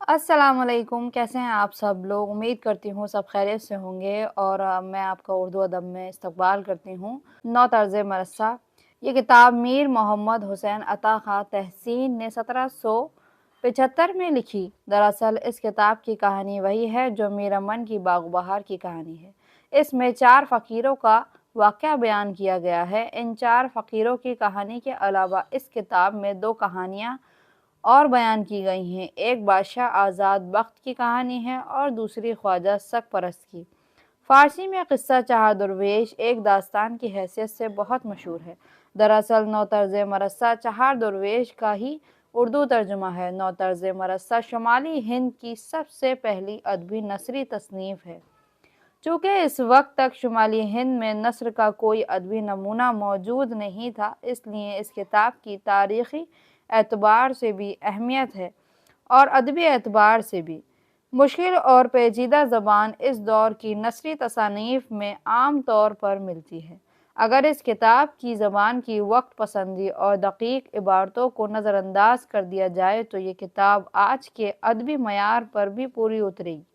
अस्सलाम वालेकुम, कैसे हैं आप सब लोग? उम्मीद करती हूँ सब खैरियत से होंगे और मैं आपका उर्दू अदब में इस्तकबाल करती हूँ। नौ तर्ज़ मरस्सा, ये किताब मीर मोहम्मद हुसैन अता खां तहसीन ने 1775 में लिखी। दरअसल इस किताब की कहानी वही है जो मीर अमन की बाग़ बहार की कहानी है। इसमें 4 फ़कीरों का वाक़या बयान किया गया है। इन 4 फ़कीरों की कहानी के अलावा इस किताब में 2 कहानियाँ और बयान की गई हैं। एक बादशाह आज़ाद बख्त की कहानी है और दूसरी ख्वाजा सरपरस्त की। फ़ारसी में क़िस्सा चार दरवेश एक दास्तान की हैसियत से बहुत मशहूर है। दरअसल नौ तर्ज़ मरस्सा चार दरवेश का ही उर्दू तर्जुमा है। नौ तर्ज़ मरस्सा शुमाली हिंद की सबसे पहली अदबी नसरी तसनीफ़ है। चूँकि इस वक्त तक शुमाली हिंद में नस्र का कोई अदबी नमूना मौजूद नहीं था, इसलिए इस किताब की तारीख़ी एतबार से भी अहमियत है और अदबी एतबार से भी। मुश्किल और पेचीदा ज़बान इस दौर की नसरी तसानीफ़ में आम तौर पर मिलती है। अगर इस किताब की ज़बान की वक्त पसंदी और दक़ीक़ इबारतों को नज़रअंदाज कर दिया जाए तो ये किताब आज के अदबी मयार पर भी पूरी उतरेगी,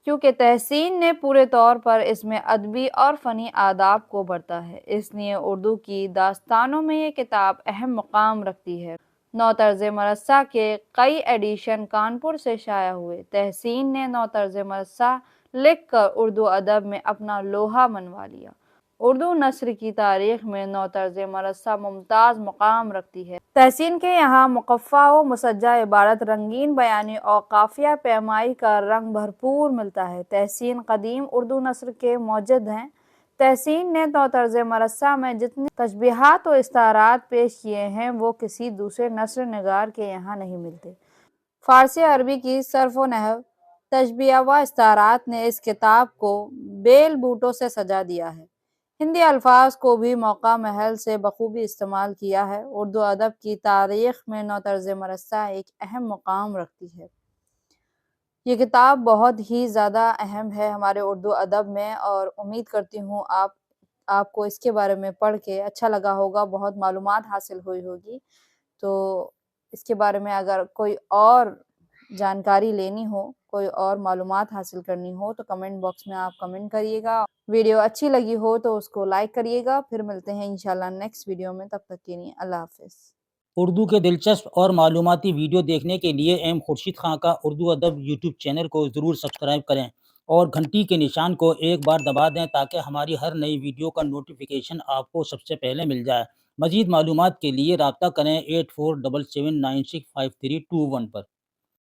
क्योंकि तहसीन ने पूरे तौर पर इसमें अदबी और फ़नी आदाब को बरता है, इसलिए उर्दू की दास्तानों में ये किताब अहम मकाम रखती है। नौ तर्ज़ मरस्सा के कई एडिशन कानपुर से शाया हुए। तहसीन ने नौ तर्ज़ मरस्सा लिख कर उर्दू अदब में अपना लोहा मनवा लिया। उर्दू नस्र की तारीख में नौ तर्ज़ मरस्सा मुमताज़ मकाम रखती है। तहसीन के यहाँ मुक़फ़्फ़ा व मुसज्जा इबारत, रंगीन बयानी और काफ़िया पैमाई का रंग भरपूर मिलता है। तहसीन क़दीम उर्दू नस्र के मौजद हैं। तहसीन ने नौ तर्ज़ मरस्सा में जितने तशबीहात व इस्तारात पेश किए हैं वो किसी दूसरे नस्र निगार के यहाँ नहीं मिलते। फ़ारसी अरबी की सर्फ़ व नहव, तशबीह व इस्तारात ने इस किताब को बेल बूटों से सजा दिया है। हिंदी अल्फाज को भी मौका महल से बखूबी इस्तेमाल किया है। उर्दू अदब की तारीख़ में नौ तर्ज़ मरस्सा एक अहम मकाम रखती है। ये किताब बहुत ही ज़्यादा अहम है हमारे उर्दू अदब में और उम्मीद करती हूँ आपको इसके बारे में पढ़ के अच्छा लगा होगा, बहुत मालूमात हासिल हुई होगी। तो इसके बारे में अगर कोई और जानकारी लेनी हो, कोई और मालूमात हासिल करनी हो तो कमेंट बॉक्स में आप कमेंट करिएगा। वीडियो अच्छी लगी हो तो उसको लाइक करिएगा। फिर मिलते हैं इंशाल्लाह नेक्स्ट वीडियो में, तब तक के लिए अल्लाह हाफ़िज़। उर्दू के दिलचस्प और मालूमाती वीडियो देखने के लिए एम खुर्शीद खां का उर्दू अदब यूट्यूब चैनल को ज़रूर सब्सक्राइब करें और घंटी के निशान को एक बार दबा दें ताकि हमारी हर नई वीडियो का नोटिफिकेशन आपको सबसे पहले मिल जाए। मज़ीद मालूमात के लिए रब्ता करें 8477965321 पर।